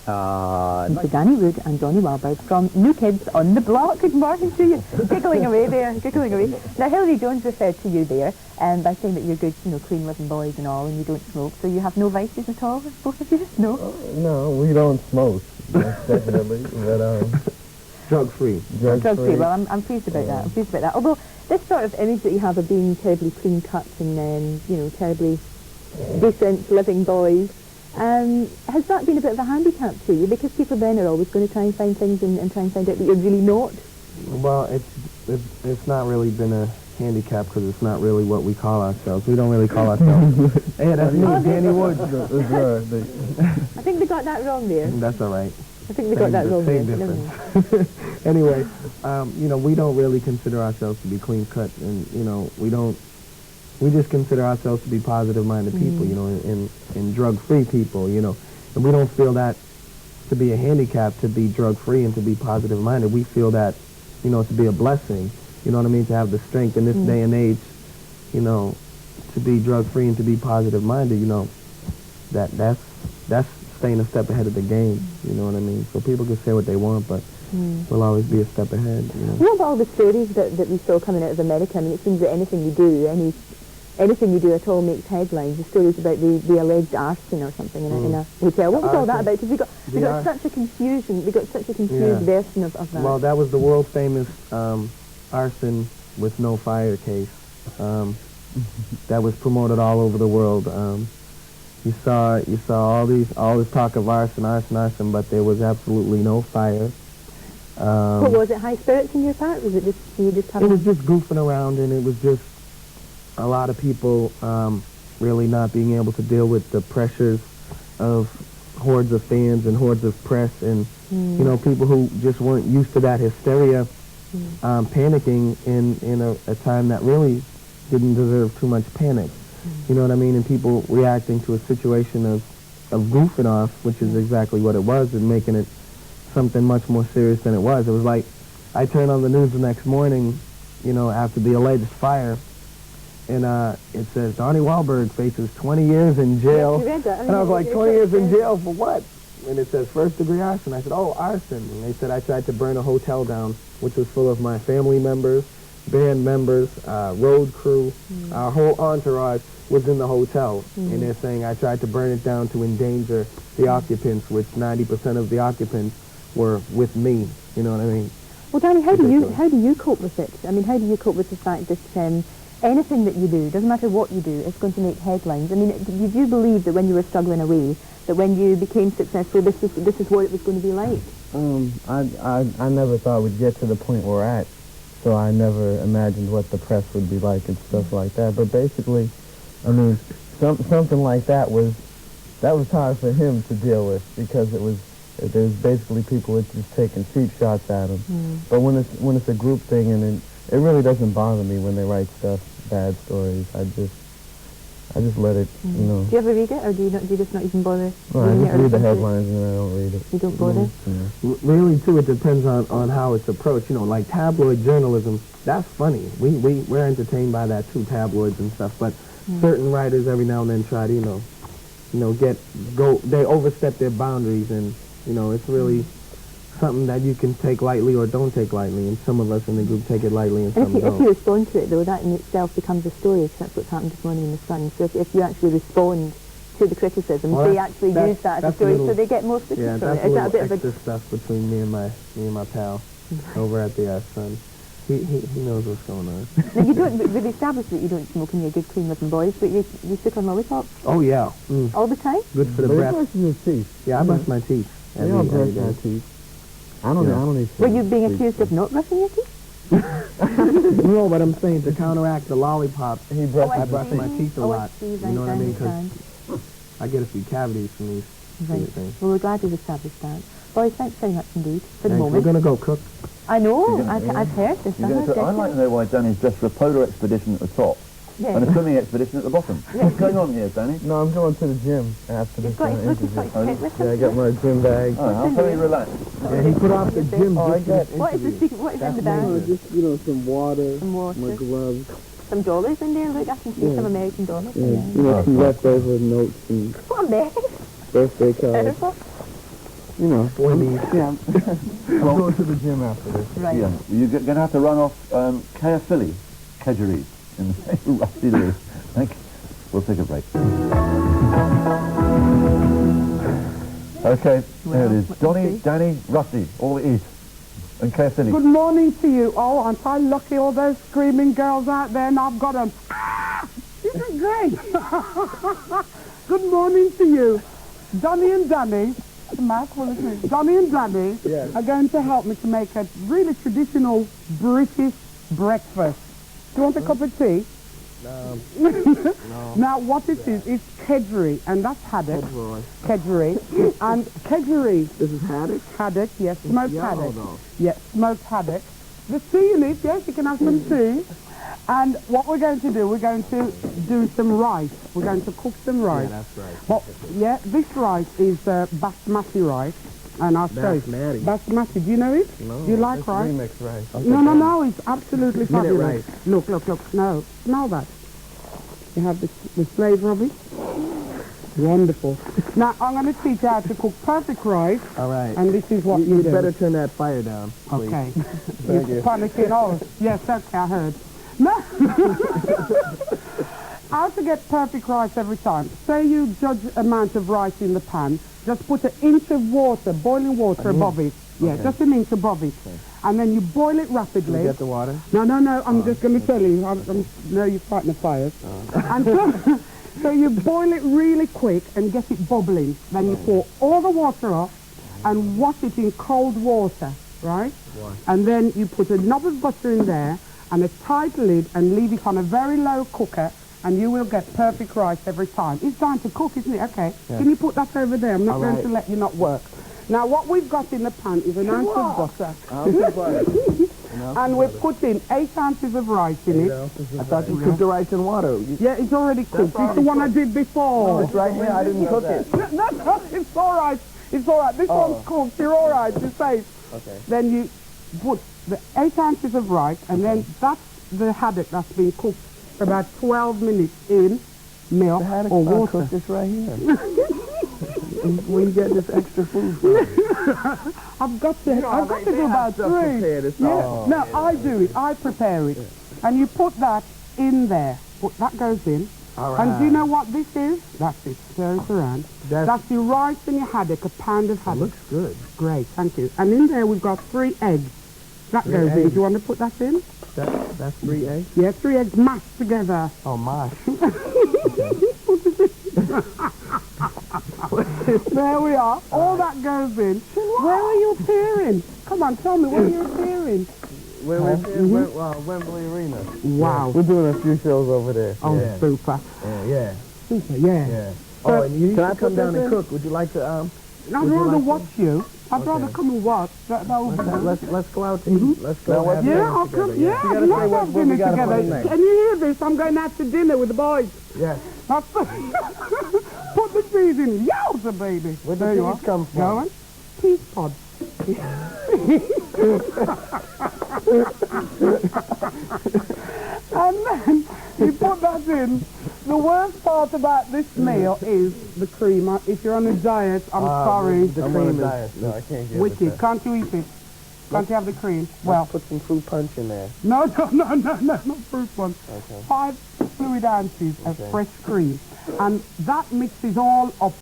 Mr. Danny Wood and Donnie Wahlberg from New Kids on the Block. Good morning to you. Giggling away there, giggling away. Now, Hilary Jones referred to you there by saying that you're good, clean-living boys and all, and you don't smoke. So you have no vices at all, both of you? No? No, we don't smoke, definitely. But, drug-free. Drug-free. Well, I'm pleased about that. I'm pleased about that. Although, this sort of image that you have of being terribly clean-cut and, terribly decent living boys, has that been a bit of a handicap to you? Because people then are always going to try and find things and try and find out that you're really not. Well, it's not really been a handicap because it's not really what we call ourselves. We don't really call ourselves. Hey, that's me, Danny Wood. I think they got that wrong there. That's all right. I think they got that wrong there. Difference. Anyway, we don't really consider ourselves to be clean-cut, and, we just consider ourselves to be positive-minded people, and drug-free people, and we don't feel that to be a handicap to be drug-free and to be positive-minded. We feel that, to be a blessing, you know what I mean, to have the strength in this day and age, to be drug-free and to be positive-minded, that's staying a step ahead of the game, you know what I mean? So people can say what they want, but we'll always be a step ahead, What about all the stories that we saw coming out of America? I mean, it seems that anything you do, anything you do at all makes headlines. The stories about the alleged arson or something in a hotel. What was all that about? Because we got such a confusion. We got such a confused version of that. Well, that was the world famous arson with no fire case. That was promoted all over the world. You saw all this talk of arson, but there was absolutely no fire. What was it? High spirits in your part? Was it just you just having? It was just goofing around, and it was just a lot of people really not being able to deal with the pressures of hordes of fans and hordes of press and, people who just weren't used to that hysteria, panicking in a time that really didn't deserve too much panic. You know what I mean? And people reacting to a situation of goofing off, which is exactly what it was, and making it something much more serious than it was. It was like I turned on the news the next morning, after the alleged fire, and it says Donnie Wahlberg faces 20 years in jail. You read that. And I was like, 20 years in jail for what? And it says first-degree arson. I said, oh, arson. And they said I tried to burn a hotel down, which was full of my family members, band members, road crew. Our whole entourage was in the hotel. And they're saying I tried to burn it down to endanger the occupants, which 90% of the occupants were with me. You know what I mean? Well, Danny, how do you cope with it? I mean, how do you cope with the fact that anything that you do, doesn't matter what you do, it's going to make headlines? I mean, did you believe that when you were struggling away, that when you became successful, this is what it was going to be like? I never thought we'd get to the point we're at, so I never imagined what the press would be like and stuff like that. But basically, I mean, something like that was hard for him to deal with because there's basically people that just taking cheap shots at him. But when it's a group thing, and it really doesn't bother me when they write stuff, bad stories. I just let it, Do you ever read it, or do you just not even bother? Well, I just read the headlines and I don't read it. You don't bother? Really, too, it depends on how it's approached. Like tabloid journalism, that's funny. We're entertained by that too, tabloids and stuff. But certain writers every now and then try to, they overstep their boundaries, and it's really something that you can take lightly or don't take lightly, and some of us in the group take it lightly and some don't. If you respond to it, though, that in itself becomes a story, because that's what's happened this morning in the Sun. So if you actually respond to the criticism, they actually use that as a story, so they get more stickers from it. Is that a bit of extra stuff between me and my pal over at the Sun? He knows what's going on. Now, you don't, we've established that you don't smoke and you're good, clean-living boys, but you stick on lollipops? Oh, yeah. All the time? Good for the breath. Brush your teeth. Yeah, I brush my teeth. We all brush our teeth. I don't need to. Were you being accused of not brushing your teeth? No, but I'm saying to counteract the lollipop, I brush my teeth a lot. You know what I mean? Because I get a few cavities from these things. Well, we're glad you've established that. Boys, thanks very much indeed for the moment. We're going to go cook. I know. I've heard this. I'd like to know why Danny's dressed for a polar expedition at the top and a swimming expedition at the bottom. What's going on here, Danny? No, I'm going to the gym after this interview. Yeah, I got my gym bag. Oh, how very relaxed. Yeah, he put off the gym. What is the secret? What is in the bag? Just, some water, my gloves. Some dollars in there? Look, I can see some American dollars. Yeah, some leftover notes and what a mess. birthday cards. you know, Boy meat. yeah, I'm going to the gym after this. Right. Yeah, you're going to have to run off Caerphilly, Kedgeree, in the Rusty Lewis. Thank you. We'll take a break. Okay, there it is. Donnie, Danny, Rusty, all the East. And Caerphilly. Good morning to you. Oh, aren't I lucky, all those screaming girls out there, and I've got them. Ah! Isn't it great? Good morning to you. Donnie and Danny, Mac, what is it? Donnie and Danny are going to help me to make a really traditional British breakfast. Do you want a cup of tea? No. Now, what it is, it's kedgeree, and that's haddock. Kedgeree. And kedgeree. This is haddock? Haddock, yes, smoked haddock. Though. Yes, smoked haddock. The tea in it, yes, you can have some tea. And what we're going to do, we're going to do some rice. We're going to cook some rice. Yeah, that's right. Well, yeah, this rice is basmati rice. And I'll show you. Basmati, do you know it? No. Do you like rice? Remix rice. No, it's absolutely fabulous. rice. Look, no, smell that. You have the flavour of it. Wonderful. Now, I'm going to teach you how to cook perfect rice. All right. And this is what you do. better turn that fire down, please. Okay. Thank you. Panicking all. Yes, okay, I heard. No. How to get perfect rice every time. Say you judge amount of rice in the pan, just put an inch of water, boiling water above it. Yeah, just an inch above it. Okay. And then you boil it rapidly. You get the water? No, I'm just going to tell you. No, you're fighting the fires. And so you boil it really quick and get it bubbling. Then you pour all the water off and wash it in cold water, right? And then you put a knob of butter in there and a tight lid and leave it on a very low cooker, and you will get perfect rice every time. It's time to cook, isn't it? Okay. Yeah. Can you put that over there? I'm not going to let you not work. Now, what we've got in the pan is an ounce of butter. And we're putting 8 ounces of rice in it. I thought you cooked the rice in water. Yeah, it's already cooked. It's the one I did before. No, it's right here. I didn't cook it. No, it's all right. It's all right. This one's cooked. You're all right. You're safe. Okay. Then you put the 8 ounces of rice, and then that's the haddock that's been cooked for about 12 minutes in milk or water. Cook this right here. Where you get this extra food from? I've got to do about 3. No, I do it. I prepare it. And you put that in there. That goes in. All right. And do you know what this is? That's it. Stir it around. That's your rice and your haddock, a pound of haddock. Looks good. Great, thank you. And in there we've got 3 eggs. That goes in. Do you want to put that in? That's 3 eggs? Yeah, 3 eggs mashed together. Oh, mashed. There we are. All that goes in. Where are you appearing? Come on, tell me, where are you appearing? We're Wembley Arena. Wow. We're doing a few shows over there. Oh, super. Yeah. Super, yeah. Oh, and you can come down and cook. Would you like to, I'd rather watch you. I'd rather come and watch. That would be good. Let's go out to eat. Let's go have dinner I'll come. together. Yeah, You let's have dinner together. Can you hear this? I'm going out to dinner with the boys. Yes. Put the cheese in. Yowza, baby. Where the cheese come from? Go on. Peas pod. And then you put that in. The worst part about this meal is the cream. If you're on a diet, I'm sorry. The cream on a diet. No, I can't get wicked. Can't you eat it? Can't you have the cream? Well, put some fruit punch in there. No, not fruit punch. Okay. 5 fluid ounces of fresh cream. And that mixes all up.